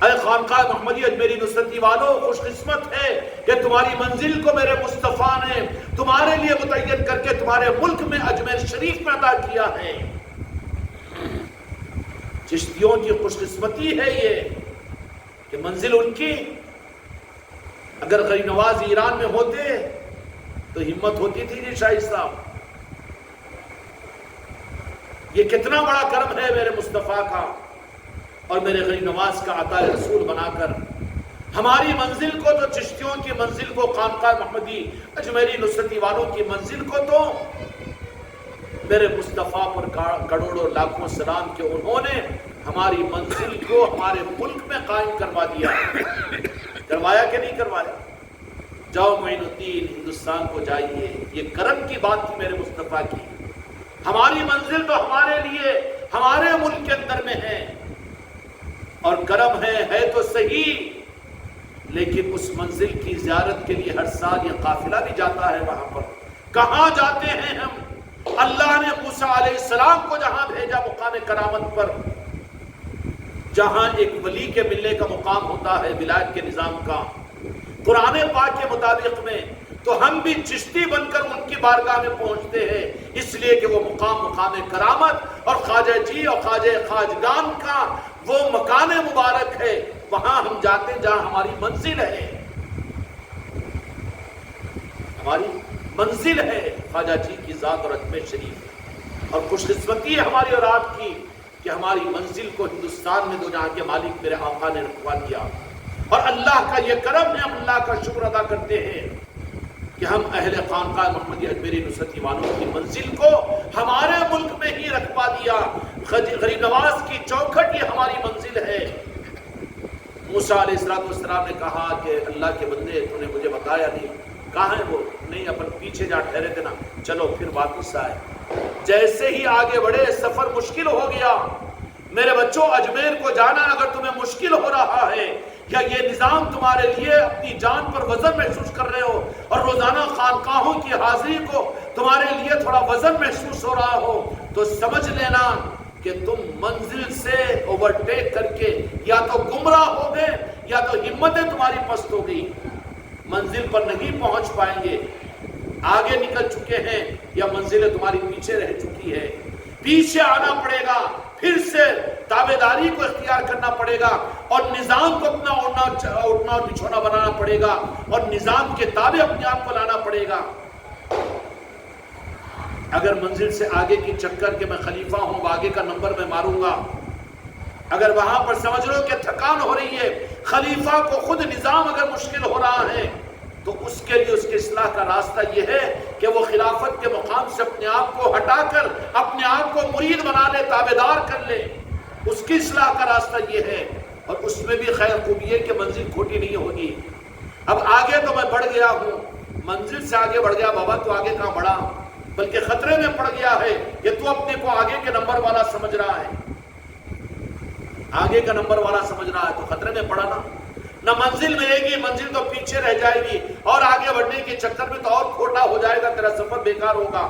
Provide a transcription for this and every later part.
اے خانقاہ محمدی اجمیری نصرتی والوں، خوش قسمت ہے کہ تمہاری منزل کو میرے مصطفیٰ نے تمہارے لیے متعین کر کے تمہارے ملک میں اجمیر شریف میں عطا کیا ہے۔ چشتیوں کی خوش قسمتی ہے یہ کہ منزل ان کی، اگر غریب نواز ایران میں ہوتے تو ہمت ہوتی تھی نہیں شاہی صاحب۔ یہ کتنا بڑا کرم ہے میرے مصطفیٰ کا اور میرے غریب نواز کا عطا رسول بنا کر ہماری منزل کو تو، چشتیوں کی منزل کو، خانقاہ محمدی اجمیری نصرتی والوں کی منزل کو تو میرے مصطفیٰ پر کروڑوں لاکھوں سلام کہ انہوں نے ہماری منزل کو ہمارے ملک میں قائم کروا دیا۔ کروایا کہ نہیں کروایا؟ جاؤ معین الدین ہندوستان کو جائیے، یہ کرم کی بات تھی میرے مصطفیٰ کی۔ ہماری منزل تو ہمارے لیے ہمارے ملک کے اندر میں ہے، اور کرم ہے تو صحیح، لیکن اس منزل کی زیارت کے لیے ہر سال یہ قافلہ بھی جاتا ہے وہاں پر۔ کہاں جاتے ہیں ہم؟ اللہ نے موسیٰ علیہ السلام کو جہاں بھیجا مقام کرامت پر، جہاں ایک ولی کے ملنے کا مقام ہوتا ہے ولایت کے نظام کا قرآن پاک کے مطابق میں، تو ہم بھی چشتی بن کر ان کی بارگاہ میں پہنچتے ہیں، اس لیے کہ وہ مقام کرامت اور خواجہ جی اور خواجہ خواجگان کا وہ مکان مبارک ہے، وہاں ہم جاتے ہیں جہاں ہماری منزل ہے۔ ہماری منزل ہے خواجہ جی کی ذات اور اجمیر شریف، اور خوش قسمتی ہے ہماری اور آپ کی کہ ہماری منزل کو ہندوستان میں دو جہاں کے مالک میرے آقا نے رکھوا دیا، اور اللہ کا یہ کرم ہے، ہم اللہ کا شکر ادا کرتے ہیں کہ ہم اہل خانقاہ محمدی اجمیری نصرتی والوں کی منزل کو ہمارے ملک میں ہی رکھوا دیا۔ غریب نواز کی چوکھٹ یہ ہماری منزل ہے۔ موسیٰ علیہ السلام نے کہا کہ اللہ کے بندے تو نے مجھے بتایا نہیں، کہاں ہے وہ؟ نہیں، اپن پیچھے جا ٹھہرے تھے نا، چلو پھر واپس آئے۔ جیسے ہی آگے بڑھے سفر مشکل ہو گیا۔ میرے بچوں، اجمیر کو جانا اگر تمہیں مشکل ہو رہا ہے یا یہ نظام تمہارے لیے اپنی جان پر وزن محسوس کر رہے ہو اور روزانہ خانقاہوں کی حاضری کو تمہارے لیے تھوڑا وزن محسوس ہو رہا ہو، تو سمجھ لینا کہ تم منزل سے اوورٹیک کر کے یا تو گمراہ ہو گئے یا تو ہمتیں تمہاری پست ہو گئی، منزل پر نہیں پہنچ پائیں گے۔ آگے نکل چکے ہیں یا منزل تمہاری پیچھے رہ چکی ہے، پیچھے آنا پڑے گا، پھر سے تابعداری کو اختیار کرنا پڑے گا، اور نظام کو اپنا اٹھنا اور بچھونا بنانا پڑے گا، اور نظام کے تابع اپنے آپ کو لانا پڑے گا۔ اگر منزل سے آگے کی چکر کہ میں خلیفہ ہوں، آگے کا نمبر میں ماروں گا، اگر وہاں پر سمجھ لو کہ تھکان ہو رہی ہے، خلیفہ کو خود نظام اگر مشکل ہو رہا ہے، تو اس کے لیے اس کے اصلاح کا راستہ یہ ہے کہ وہ خلافت کے مقام سے اپنے آپ کو ہٹا کر اپنے آپ کو مرید بنا لے، تابعدار کر لے۔ اس کی اصلاح کا راستہ یہ ہے، اور اس میں بھی خیر خوبی ہے کہ منزل کھوٹی نہیں ہوگی۔ اب آگے تو میں بڑھ گیا ہوں، منزل سے آگے بڑھ گیا، بابا تو آگے کہاں بڑھا، بلکہ خطرے میں پڑ گیا ہے کہ تو اپنے کو آگے کے نمبر والا سمجھ رہا ہے، آگے کا نمبر والا سمجھ رہا ہے، تو خطرے میں پڑا نا، نہ منزل ملے گی، منزل تو پیچھے رہ جائے گی، اور آگے بڑھنے کے چکر میں تو اور کھوٹا ہو جائے گا، تیرا سفر بیکار ہوگا۔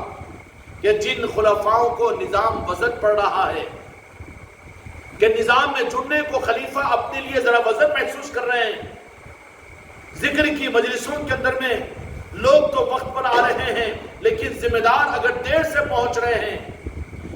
کہ جن خلفاؤں کو نظام وزن پڑ رہا ہے، کہ نظام میں جڑنے کو خلیفہ اپنے لیے ذرا وزن محسوس کر رہے ہیں، ذکر کی مجلسوں کے اندر میں لوگ تو وقت پر آ رہے ہیں، لیکن ذمہ دار اگر دیر سے پہنچ رہے ہیں،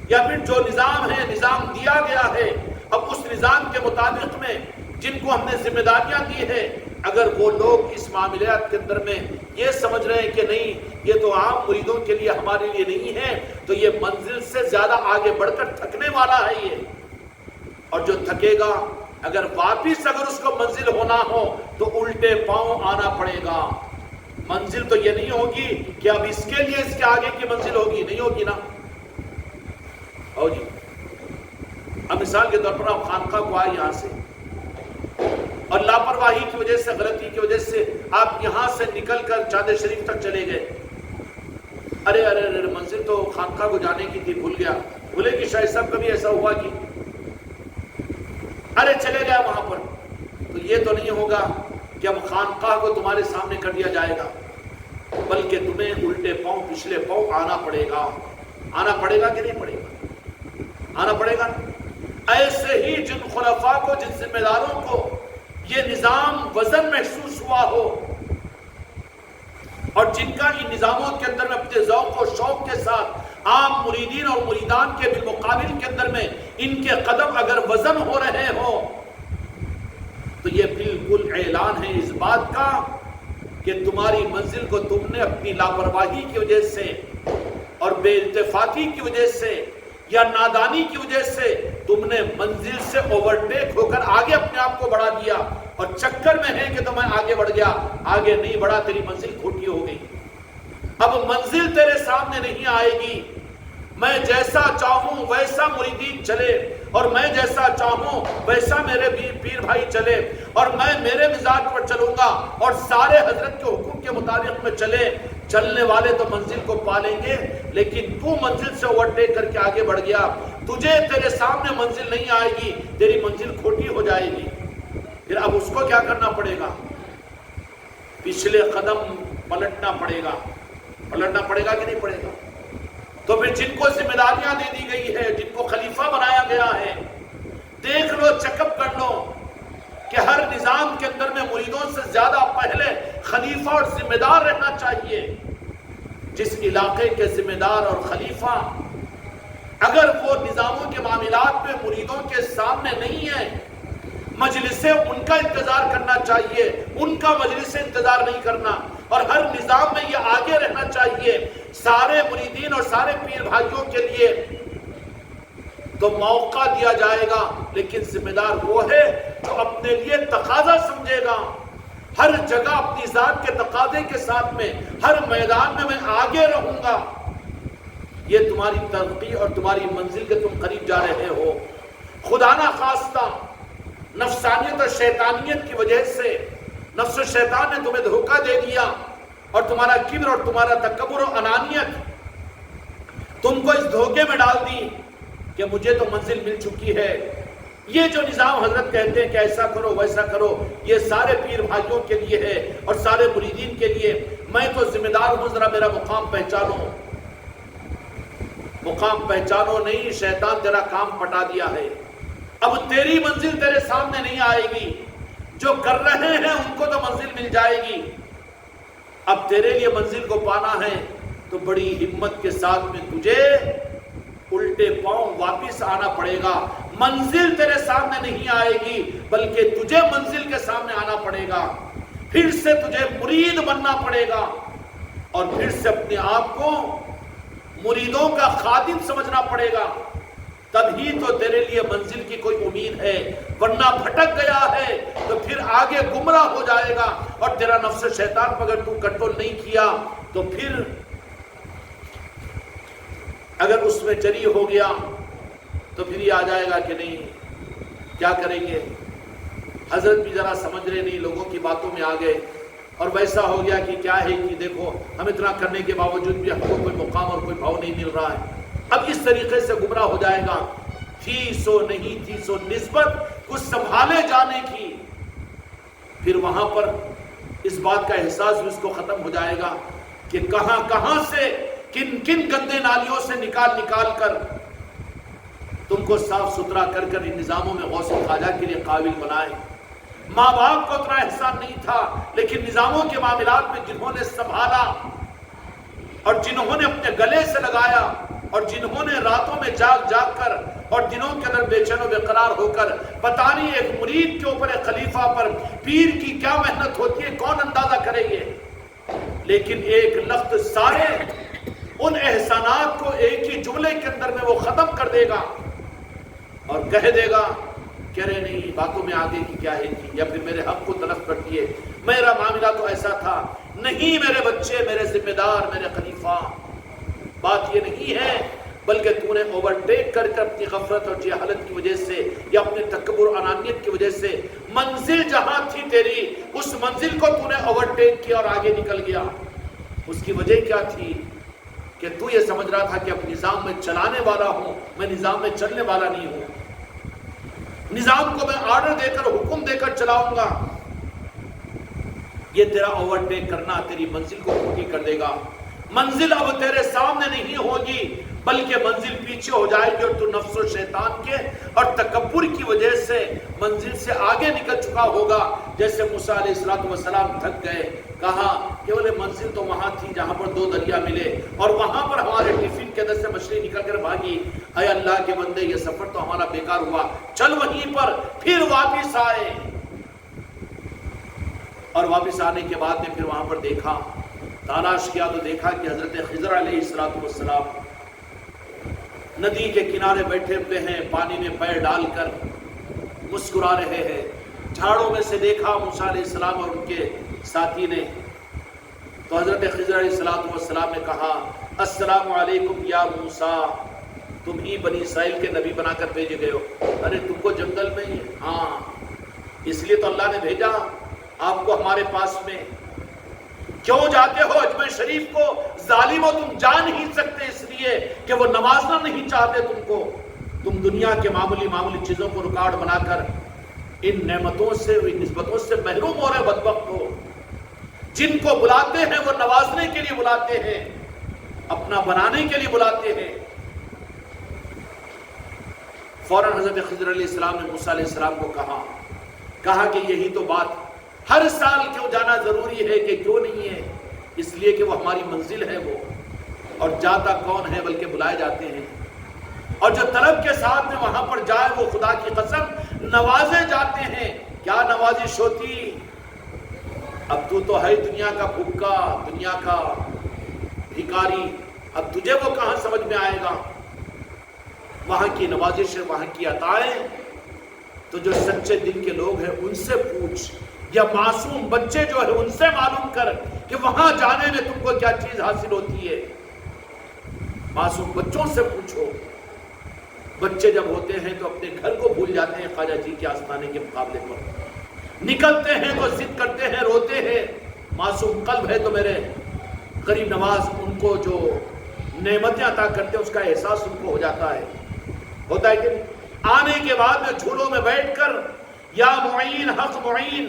یا پھر جو نظام ہے، نظام دیا گیا ہے، اب اس نظام کے مطابق میں جن کو ہم نے ذمہ داریاں دی ہے، اگر وہ لوگ اس معاملات کے اندر میں یہ سمجھ رہے ہیں کہ نہیں یہ تو عام مریدوں کے لیے ہمارے لیے نہیں ہے، تو یہ منزل سے زیادہ آگے بڑھ کر تھکنے والا ہے یہ، اور جو تھکے گا اگر واپس اگر اس کو منزل ہونا ہو تو الٹے پاؤں آنا پڑے گا۔ منزل تو یہ نہیں ہوگی کہ اب اس کے لیے اس کے آگے کی منزل ہوگی، نہیں ہوگی نا، ہو جی۔ اب مثال کے طور پر آپ خانقاہ کو آئے یہاں سے، اور لاپرواہی کی وجہ سے، غلطی کی وجہ سے آپ یہاں سے نکل کر چادر شریف تک چلے گئے، ارے ارے ارے منزل تو خانقاہ کو جانے کی تھی، بھول گیا، بھولے کہ شاہد صاحب کبھی ایسا ہوا کہ ارے چلے گیا وہاں پر، تو یہ تو نہیں ہوگا کہ اب خانقاہ کو تمہارے سامنے کر دیا جائے گا، بلکہ تمہیں الٹے پاؤں پچھلے پاؤں آنا پڑے گا۔ آنا پڑے گا کہ نہیں پڑے گا؟ آنا پڑے گا۔ ایسے ہی جن خلفاء کو، جن ذمہ داروں کو یہ نظام وزن محسوس ہوا ہو، اور جن کا ان نظاموں کے اندر میں اپنے ذوق و شوق کے ساتھ عام مریدین اور مریدان کے بالمقابل کے اندر میں ان کے قدم اگر وزن ہو رہے ہوں، تو یہ بالکل اعلان ہے اس بات کا کہ تمہاری منزل کو تم نے اپنی لاپرواہی کی وجہ سے اور بے اتفاقی کی وجہ سے یا نادانی کی وجہ سے تم نے منزل سے اوورٹیک ہو کر آگے اپنے آپ کو بڑھا دیا، اور چکر میں ہے کہ تو میں آگے بڑھ گیا، آگے نہیں بڑھا، تیری منزل کھوٹی ہو گئی۔ اب منزل تیرے سامنے نہیں آئے گی، میں جیسا چاہوں ویسا مریدین چلے، اور میں جیسا چاہوں ویسا میرے پیر بھائی چلے، اور میں میرے مزاج پر چلوں گا اور سارے حضرت کے حکم کے مطابق میں چلنے والے تو منزل کو پالیں گے، لیکن تو منزل سے اوورٹیک کر کے آگے بڑھ گیا، تجھے تیرے سامنے منزل نہیں آئے گی، تیری منزل کھوٹی ہو جائے گی۔ پھر اب اس کو کیا کرنا پڑے گا؟ پچھلے قدم پلٹنا پڑے گا کہ نہیں پڑے گا؟ تو پھر جن کو ذمہ داریاں دے دی گئی ہے، جن کو خلیفہ بنایا گیا ہے، دیکھ لو، چیک اپ کر لو کہ ہر نظام کے اندر میں مریدوں سے زیادہ پہلے خلیفہ اور ذمہ دار رہنا چاہیے۔ جس علاقے کے ذمہ دار اور خلیفہ اگر وہ نظاموں کے معاملات میں مریدوں کے سامنے نہیں ہے، مجلسیں ان کا انتظار کرنا چاہیے، ان کا مجلس انتظار نہیں کرنا، اور ہر نظام میں یہ آگے رہنا چاہیے سارے مریدین اور سارے پیر بھائیوں کے لیے، تو موقع دیا جائے گا۔ لیکن ذمہ دار وہ ہے جو اپنے لیے تقاضا سمجھے گا، ہر جگہ اپنی ذات کے تقاضے کے ساتھ میں ہر میدان میں آگے رہوں گا۔ یہ تمہاری ترقی اور تمہاری منزل کے تم قریب جا رہے ہو۔ خدا نہ خواستہ نفسانیت اور شیطانیت کی وجہ سے نفس و شیطان نے تمہیں دھوکہ دے دیا، اور تمہارا کبر اور تمہارا تکبر و انانیت تم کو اس دھوکے میں ڈال دی کہ مجھے تو منزل مل چکی ہے۔ یہ جو نظام حضرت کہتے ہیں کہ ایسا کرو ویسا کرو، یہ سارے پیر بھائیوں کے لیے ہے اور سارے مریدین کے لیے، میں تو ذمہ دار ہوں، ذرا میرا مقام پہچانو۔ مقام پہچانو نہیں، شیطان تیرا کام پٹا دیا ہے۔ اب تیری منزل تیرے سامنے نہیں آئے گی، جو کر رہے ہیں ان کو تو منزل مل جائے گی۔ اب تیرے لیے منزل کو پانا ہے تو بڑی ہمت کے ساتھ میں تجھے الٹے پاؤں واپس آنا پڑے گا۔ منزل تیرے سامنے نہیں آئے گی، بلکہ تجھے منزل کے سامنے آنا پڑے گا، پھر سے تجھے مرید بننا پڑے گا، اور پھر سے اپنے آپ کو مریدوں کا خادم سمجھنا پڑے گا، تبھی تو تیرے لیے منزل کی کوئی امید ہے۔ ورنہ بھٹک گیا ہے تو پھر آگے گمراہ ہو جائے گا، اور تیرا نفس شیطان پر اگر تو کنٹرول نہیں کیا تو پھر اگر اس میں جری ہو گیا تو پھر یہ آ جائے گا کہ نہیں کیا کریں گے، حضرت بھی ذرا سمجھ رہے نہیں، لوگوں کی باتوں میں آ گئے، اور ویسا ہو گیا کہ کیا ہے کہ دیکھو ہم اتنا کرنے کے باوجود بھی ہم کو کوئی مقام اور کوئی بھاؤ نہیں مل رہا ہے۔ اب اس طریقے سے گمراہ ہو جائے گا، تھی سو نہیں تھی سو نسبت کچھ سنبھالے جانے کی، پھر وہاں پر اس بات کا احساس بھی اس کو ختم ہو جائے گا کہ کہاں کہاں سے کن کن گندے نالیوں سے نکال کر تم کو صاف ستھرا کر ان نظاموں میں غوث خواجہ کے لیے قابل بنائے۔ ماں باپ کو اتنا احسان نہیں تھا، لیکن نظاموں کے معاملات میں جنہوں نے سنبھالا اور جنہوں نے اپنے گلے سے لگایا اور جنہوں نے راتوں میں جاگ کر اور دنوں کے اندر بے چین و بے قرار ہو کر، پتہ نہیں ایک مرید کے اوپر ایک خلیفہ پر پیر کی کیا محنت ہوتی ہے کون اندازہ کرے گے، لیکن ایک لفظ سارے ان احسانات کو ایک ہی جملے کے اندر میں وہ ختم کر دے گا اور کہہ دے گا کہ ارے نہیں باتوں میں آگے کی کیا ہے کی، یا پھر میرے حق کو تلف کرتی ہے، میرا معاملہ تو ایسا تھا نہیں، میرے بچے میرے ذمہ دار میرے خلیفہ۔ بات یہ نہیں ہے، بلکہ تو نے اوورٹیک کر اپنی غفلت اور جہالت کی وجہ سے یا اپنے تکبر اور انانیت کی وجہ سے منزل جہاں تھی تیری اس منزل کو تو نے اوورٹیک کیا اور آگے نکل گیا۔ اس کی وجہ کیا تھی کہ تو یہ سمجھ رہا تھا کہ اب نظام میں چلانے والا ہوں، میں نظام میں چلنے والا نہیں ہوں، نظام کو میں آرڈر دے کر حکم دے کر چلاؤں گا۔ یہ تیرا اوورٹیک کرنا تیری منزل کو کھوٹی کر دے گا۔ منزل اب تیرے سامنے نہیں ہوگی، بلکہ منزل پیچھے ہو جائے گی اور تو نفس و شیطان کے اور تکبر کی وجہ سے منزل سے آگے نکل چکا ہوگا. جیسے موسیٰ علیہ السلام تھک گئے, کہا کہ بولے منزل تو وہاں تھی جہاں پر 2 دریا ملے اور وہاں پر ہمارے ٹفن کے اندر سے مچھلی نکل کر بھاگی. اے اللہ کے بندے, یہ سفر تو ہمارا بیکار ہوا, چل وہیں پر. پھر واپس آئے اور واپس آنے کے بعد میں پھر وہاں پر دیکھا, تلاش کیا تو دیکھا کہ حضرت خضر علیہ السلام ندی کے کنارے بیٹھے ہوئے ہیں, پانی میں پیر ڈال کر مسکرا رہے ہیں. جھاڑوں میں سے دیکھا موسیٰ علیہ السلام اور ان کے ساتھی نے, تو حضرت خضر علیہ السلام نے کہا السلام علیکم یا موسیٰ, تم ہی بنی اسرائیل کے نبی بنا کر بھیجے گئے ہو. ارے تم کو جنگل میں ہی؟ ہاں, اس لیے تو اللہ نے بھیجا آپ کو ہمارے پاس میں. کیوں جاتے ہو اجمیر شریف کو؟ ظالم ہو, تم جا نہیں سکتے اس لیے کہ وہ نوازنا نہیں چاہتے تم کو. تم دنیا کے معمولی چیزوں کو ریکارڈ بنا کر ان نعمتوں سے, ان نسبتوں سے محروم ہو رہے بدبخت ہو. جن کو بلاتے ہیں وہ نوازنے کے لیے بلاتے ہیں, اپنا بنانے کے لیے بلاتے ہیں. فوراً حضرت خضر علیہ السلام نے موسیٰ علیہ السلام کو کہا کہ یہی تو بات, ہر سال کیوں جانا ضروری ہے کہ کیوں نہیں ہے؟ اس لیے کہ وہ ہماری منزل ہے وہ, اور جاتا کون ہے بلکہ بلائے جاتے ہیں. اور جو طلب کے ساتھ میں وہاں پر جائے وہ خدا کی قسم نوازے جاتے ہیں. کیا نوازش ہوتی. اب تو ہے دنیا کا بھوکا, دنیا کا بھکاری, اب تجھے وہ کہاں سمجھ میں آئے گا؟ وہاں کی نوازش, وہاں کی عطائیں تو جو سچے دل کے لوگ ہیں ان سے پوچھ, یا معصوم بچے جو ہے ان سے معلوم کر کہ وہاں جانے میں تم کو کیا چیز حاصل ہوتی ہے. معصوم بچوں سے پوچھو. بچے جب ہوتے ہیں تو اپنے گھر کو بھول جاتے ہیں خواجہ جی کے آستانے کے مقابلے پر. نکلتے ہیں تو ضد کرتے ہیں, روتے ہیں. معصوم قلب ہے تو میرے غریب نواز ان کو جو نعمتیں عطا کرتے ہیں اس کا احساس ان کو ہو جاتا ہے. ہوتا ہے کہ آنے کے بعد میں جھولوں میں بیٹھ کر یا معین حق معین,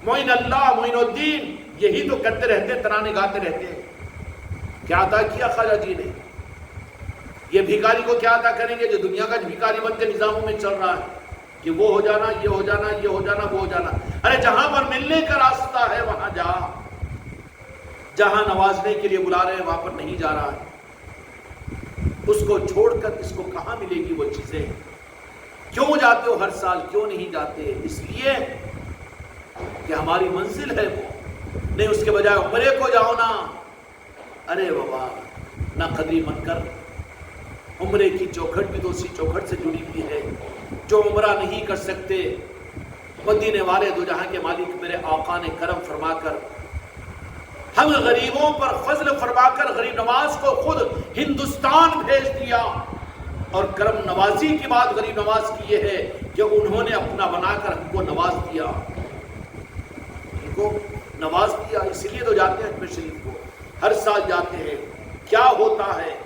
معین اللہ, معین الدین, یہی تو کرتے رہتے ہیں, ترانے گاتے رہتے ہیں. کیا عطا کیا خواجہ جی نے؟ یہ بھیکاری کو کیا عطا کریں گے جو دنیا کا بھیکاری بن کے نظاموں میں چل رہا ہے کہ وہ ہو جانا, یہ ہو جانا, یہ ہو جانا, وہ ہو جانا. ارے جہاں پر ملنے کا راستہ ہے وہاں جا, جہاں نوازنے کے لیے بلا رہے ہیں وہاں پر نہیں جا رہا ہے. اس کو چھوڑ کر اس کو کہاں ملے گی وہ چیزیں؟ کیوں جاتے ہو ہر سال, کیوں نہیں جاتے؟ اس لیے کہ ہماری منزل ہے وہ. نہیں اس کے بجائے عمرے کو جاؤ نا. ارے بابا نہ قدری من کر. عمرے کی چوکھٹ بھی تو اسی چوکھٹ سے جڑی ہوئی ہے. جو عمرہ نہیں کر سکتے, مدینے والے دو جہاں کے مالک میرے آقا نے کرم فرما کر ہم غریبوں پر فضل فرما کر غریب نواز کو خود ہندوستان بھیج دیا. اور کرم نوازی کی بات غریب نواز کی یہ ہے کہ انہوں نے اپنا بنا کر ہم کو نواز دیا, ان کو نواز دیا. اسی لیے تو جاتے ہیں اجمیر شریف کو, ہر سال جاتے ہیں. کیا ہوتا ہے؟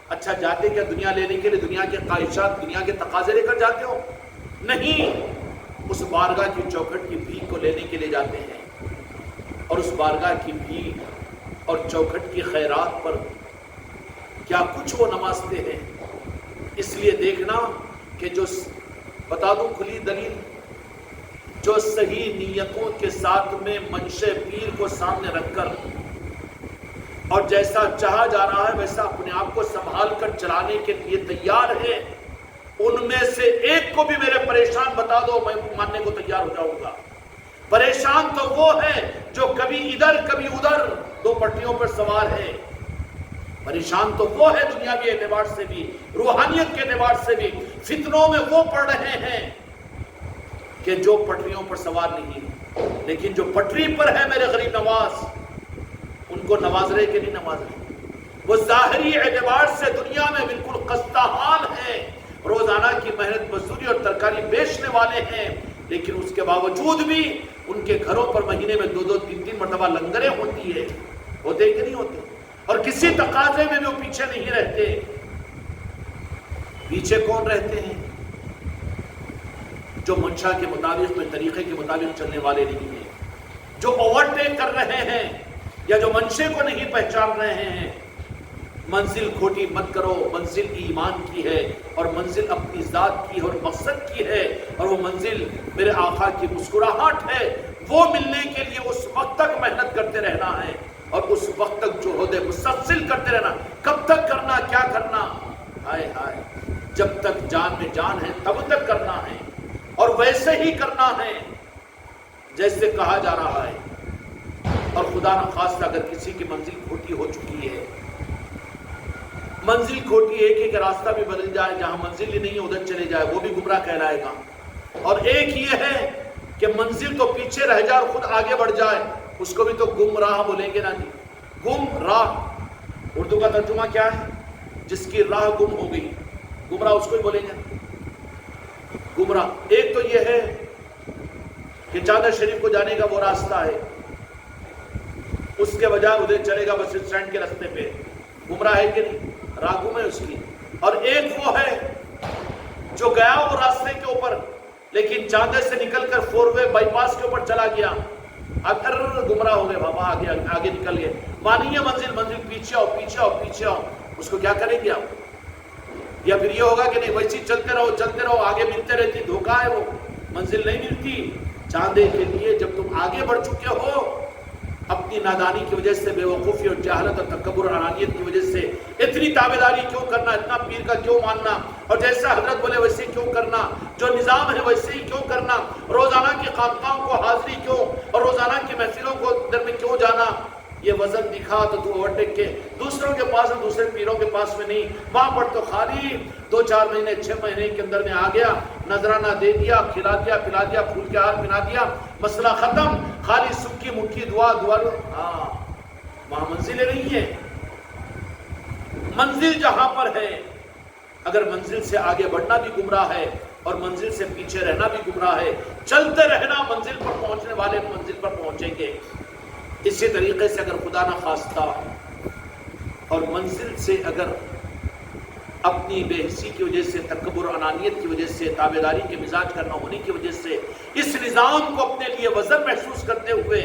اچھا جاتے کیا دنیا لینے کے لیے, دنیا کے خواہشات, دنیا کے تقاضے لے کر جاتے ہو؟ نہیں, اس بارگاہ کی چوکھٹ کی بھیک کو لینے کے لیے جاتے ہیں. اور اس بارگاہ کی بھیک اور چوکھٹ کی خیرات پر کیا کچھ وہ نوازتے ہیں. اس لیے دیکھنا کہ جو بتا دوں کھلی دلیل, جو صحیح نیتوں کے ساتھ میں منشے پیر کو سامنے رکھ کر اور جیسا چاہا جا رہا ہے ویسا اپنے آپ کو سنبھال کر چلانے کے لیے تیار ہے, ان میں سے ایک کو بھی میرے پریشان بتا دو, میں ماننے کو تیار ہو جاؤں گا. پریشان تو وہ ہے جو کبھی ادھر کبھی ادھر دو پٹریوں پر سوار ہے. پریشان تو وہ ہے دنیاوی اعتبار سے بھی, روحانیت کے اعتبار سے بھی. فتنوں میں وہ پڑ رہے ہیں کہ جو پٹریوں پر سوار نہیں, لیکن جو پٹری پر ہے میرے غریب نواز, ان کو نواز رہے کہ نہیں نواز رہے. وہ ظاہری اعتبار سے دنیا میں بالکل خستہ حال ہیں, روزانہ کی محنت مزدوری اور ترکاری بیچنے والے ہیں, لیکن اس کے باوجود بھی ان کے گھروں پر مہینے میں 2-3 مرتبہ لنگریں ہوتی ہے. ہوتے کہ نہیں ہوتے؟ اور کسی تقاضے میں بھی وہ پیچھے نہیں رہتے. پیچھے کون رہتے ہیں؟ جو منشا کے مطابق میں طریقے کے مطابق چلنے والے نہیں ہیں, جو اوورٹیک کر رہے ہیں یا جو منشے کو نہیں پہچان رہے ہیں. منزل کھوٹی مت کرو، منزل ایمان کی ہے اور منزل اپنی ذات کی اور مقصد کی ہے، اور وہ منزل میرے آقا کی مسکراہٹ ہے۔ وہ ملنے کے لیے اس وقت تک محنت کرتے رہنا ہے، اور اس وقت تک جہد مسلسل کرتے رہنا۔ کب تک کرنا، کیا کرنا؟ ہائے ہائے، جب تک جان میں جان ہے تب تک کرنا ہے، اور ویسے ہی کرنا ہے جیسے کہا جا رہا ہے۔ اور خدا نہ خواستہ اگر کسی کی منزل کھوٹی ہو چکی ہے، منزل کھوٹی ہے کہ راستہ بھی بدل جائے، جہاں منزل ہی نہیں ہے ادھر چلے جائے، وہ بھی گمراہ کہلائے گا۔ اور ایک یہ ہے کہ منزل تو پیچھے رہ جائے اور خود آگے بڑھ جائے، اس کو بھی تو گمراہ بولیں گے نا جی۔ گمراہ اردو کا ترجمہ کیا ہے؟ جس کی راہ گم ہو گئی، گمراہ اس کو ہی بولیں گے گمراہ۔ ایک تو یہ ہے کہ چادر شریف کو جانے کا وہ راستہ ہے، اس کے بجائے ادھر چلے گا بس اسٹینڈ کے راستے پہ، گمراہ ہے کہ نہیں؟ راہ گم ہے اس کی۔ اور ایک وہ ہے جو گیا وہ راستے کے اوپر، لیکن چاندر سے نکل کر 4 وے بائی پاس کے اوپر چلا گیا، اگر گمراہ ہو گئے بابا، آگے نکل گئے، مانیے منزل پیچھے آؤ پیچھے آؤ پیچھے آؤ، اس کو کیا کریں گے آپ؟ یا پھر یہ ہوگا کہ نہیں ویسے چلتے رہو، آگے ملتے رہتی، دھوکہ ہے، وہ منزل نہیں ملتی۔ چاندے کے لیے جب تم آگے بڑھ چکے ہو، اپنی نادانی کی وجہ سے، بے وقوفی اور جہالت اور تکبر اور انانیت کی وجہ سے اتنی تابعداری کیوں کرنا، اتنا پیر کا کیوں ماننا، اور جیسا حضرت بولے ویسے کیوں کرنا، جو نظام ہے ویسے ہی کیوں کرنا، روزانہ کی خانقاہوں کو حاضری کیوں، اور روزانہ کی محفلوں کو در میں کیوں جانا؟ یہ وزن دکھا تو تو اوورٹیک کے دوسروں کے پاس اور دوسرے پیروں کے پاس میں نہیں، وہاں پر تو خالی 2-4 مہینے 6 مہینے کے اندر میں آ گیا، نذرانہ دے دیا، کھلا دیا پلا دیا، پھول کے ہار پہنا دیا، مسئلہ ختم، خالی سکھی مٹھی دعا۔ ہاں، وہاں منزلیں نہیں ہے۔ منزل جہاں پر ہے، اگر منزل سے آگے بڑھنا بھی گمراہ ہے اور منزل سے پیچھے رہنا بھی گمراہ ہے، چلتے رہنا، منزل پر پہنچنے والے منزل پر پہنچیں گے۔ اسی طریقے سے اگر خدا نہ خواستہ اور منزل سے اگر اپنی بے حسی کی وجہ سے، تکبر و انانیت کی وجہ سے، تابعداری کے مزاج کا نہ ہونے کی وجہ سے اس نظام کو اپنے لیے وزن محسوس کرتے ہوئے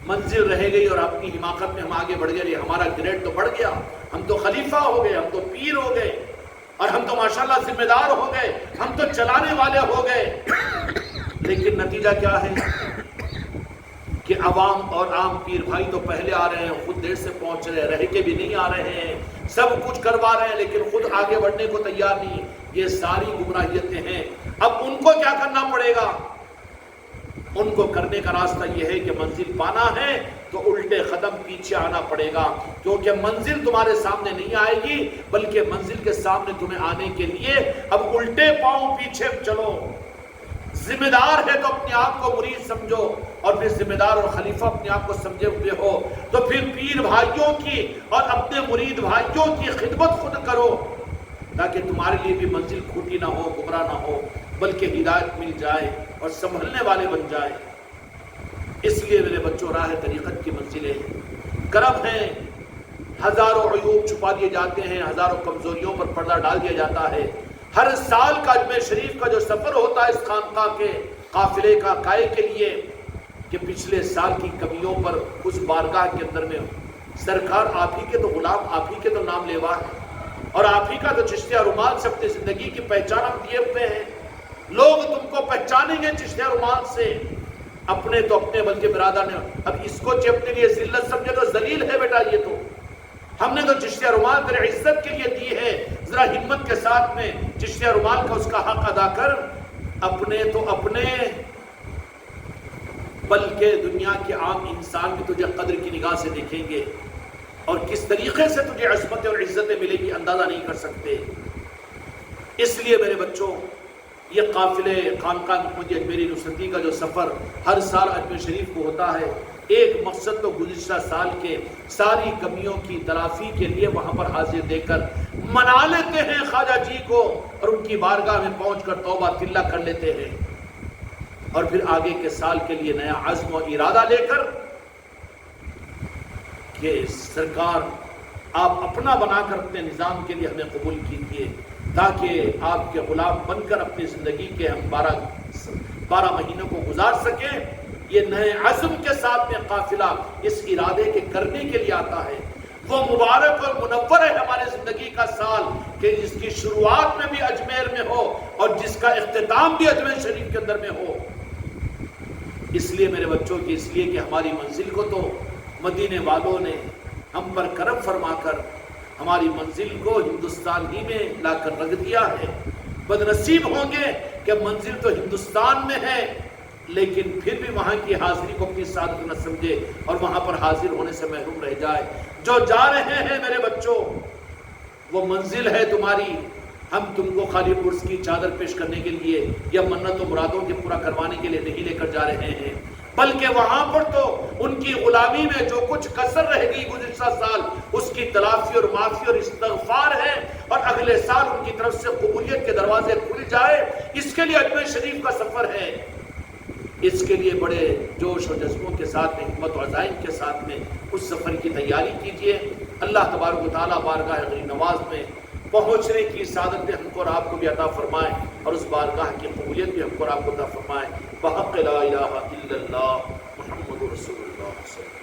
منزل رہ گئی اور اپنی حماقت میں ہم آگے بڑھ گئے، ہمارا گریڈ تو بڑھ گیا، ہم تو خلیفہ ہو گئے، ہم تو پیر ہو گئے، اور ہم تو ماشاءاللہ ذمہ دار ہو گئے، ہم تو چلانے والے ہو گئے، لیکن نتیجہ کیا ہے کہ عوام اور عام پیر بھائی تو پہلے آ رہے ہیں، خود دیر سے پہنچ رہے ہیں، رہ کے بھی نہیں آ رہے ہیں، سب کچھ کروا رہے ہیں لیکن خود آگے بڑھنے کو تیار نہیں۔ یہ ساری گمراہیتیں ہیں۔ اب ان کو کیا کرنا پڑے گا؟ ان کو کرنے کا راستہ یہ ہے کہ منزل پانا ہے تو الٹے قدم پیچھے آنا پڑے گا، کیونکہ منزل تمہارے سامنے نہیں آئے گی، بلکہ منزل کے سامنے تمہیں آنے کے لیے اب الٹے پاؤں پیچھے چلو۔ ذمہ دار ہے تو اپنے آپ کو مرید سمجھو، اور پھر ذمہ دار اور خلیفہ اپنے آپ کو سمجھے ہوئے ہو تو پھر پیر بھائیوں کی اور اپنے مرید بھائیوں کی خدمت خود کرو، تاکہ تمہارے لیے بھی منزل کھوٹی نہ ہو، گمراہ نہ ہو، بلکہ ہدایت مل جائے اور سنبھلنے والے بن جائے۔ اس لیے میرے بچوں، راہ طریقت کی منزلیں کرم ہیں، ہزاروں عیوب چھپا دیے جاتے ہیں، ہزاروں کمزوریوں پر پردہ ڈال دیا جاتا ہے۔ ہر سال کا اجمیر شریف کا جو سفر ہوتا ہے اس خانقاہ کے قافلے کا کائے کے لیے، کہ پچھلے سال کی کمیوں پر اس بارگاہ کے اندر میں سرکار آپ ہی کے تو غلام، آپ ہی کے تو نام لیوا ہے، اور آپ ہی کا تو چشتیہ رومال سے اپنی زندگی کی پہچان ہم دیے ہوئے ہیں۔ لوگ تم کو پہچانیں گے چشتیہ رومال سے، اپنے تو اپنے بلکہ برادر نے، اب اس کو اپنے لیے ذلت سمجھے تو ذلیل ہے بیٹا، یہ تو ہم نے تو چشتیہ رومال تیرے عزت کے لیے دی ہے، ذرا ہمت کے ساتھ میں چشتیہ رومال کا اس کا حق ادا کر۔ اپنے تو اپنے، بلکہ دنیا کے عام انسان بھی تجھے قدر کی نگاہ سے دیکھیں گے، اور کس طریقے سے تجھے عظمت اور عزتیں ملے گی اندازہ نہیں کر سکتے۔ اس لیے میرے بچوں، یہ قافلے خانقاہ محمدیہ اجمیری نصرتی کا جو سفر ہر سال اجمیر شریف کو ہوتا ہے، ایک مقصد تو گزشتہ سال کے ساری کمیوں کی تلافی کے لیے وہاں پر حاضر دے کر منا لیتے ہیں خواجہ جی کو، اور ان کی بارگاہ میں پہنچ کر توبہ تلہ کر لیتے ہیں، اور پھر آگے کے سال کے لیے نیا عزم و ارادہ لے کر کہ سرکار آپ اپنا بنا کر اپنے نظام کے لیے ہمیں قبول کیجیے، تاکہ آپ کے غلام بن کر اپنی زندگی کے ہم 12 مہینوں کو گزار سکیں۔ یہ نئے عزم کے ساتھ میں قافلہ اس ارادے کے کرنے کے لیے آتا ہے۔ وہ مبارک اور منور ہے ہمارے زندگی کا سال کہ جس کی شروعات میں بھی اجمیر میں ہو اور جس کا اختتام بھی اجمیر شریف کے اندر میں ہو۔ اس لیے میرے بچوں کی، اس لیے کہ ہماری منزل کو تو مدینے والوں نے ہم پر کرم فرما کر ہماری منزل کو ہندوستان ہی میں لا کر رکھ دیا ہے۔ بد نصیب ہوں گے کہ منزل تو ہندوستان میں ہے لیکن پھر بھی وہاں کی حاضری کو اپنی سعادت نہ سمجھے اور وہاں پر حاضر ہونے سے محروم رہ جائے۔ جو جا رہے ہیں میرے بچوں، وہ منزل ہے تمہاری، ہم تم کو خالی عرس کی چادر پیش کرنے کے لیے یا منت و مرادوں کے پورا کروانے کے لیے نہیں لے کر جا رہے ہیں، بلکہ وہاں پر تو ان کی غلامی میں جو کچھ کسر رہ گئی گزشتہ سال، اس کی تلافی اور معافی اور استغفار ہے، اور اگلے سال ان کی طرف سے قبولیت کے دروازے کھل جائے، اس کے لیے اجمیر شریف کا سفر ہے۔ اس کے لیے بڑے جوش و جذبوں کے ساتھ میں، ہمت و عزائم کے ساتھ میں اس سفر کی تیاری کیجیے۔ اللہ تبارک و تعالیٰ بارگاہ غریب نواز میں پہنچنے کی سعادت ہم کو اور آپ کو بھی عطا فرمائے، اور اس بارگاہ کی قبولیت بھی ہم کو اور آپ کو عطا فرمائے۔ بحق لا الہ الا اللہ محمد رسول اللہ صلی اللہ علیہ وسلم۔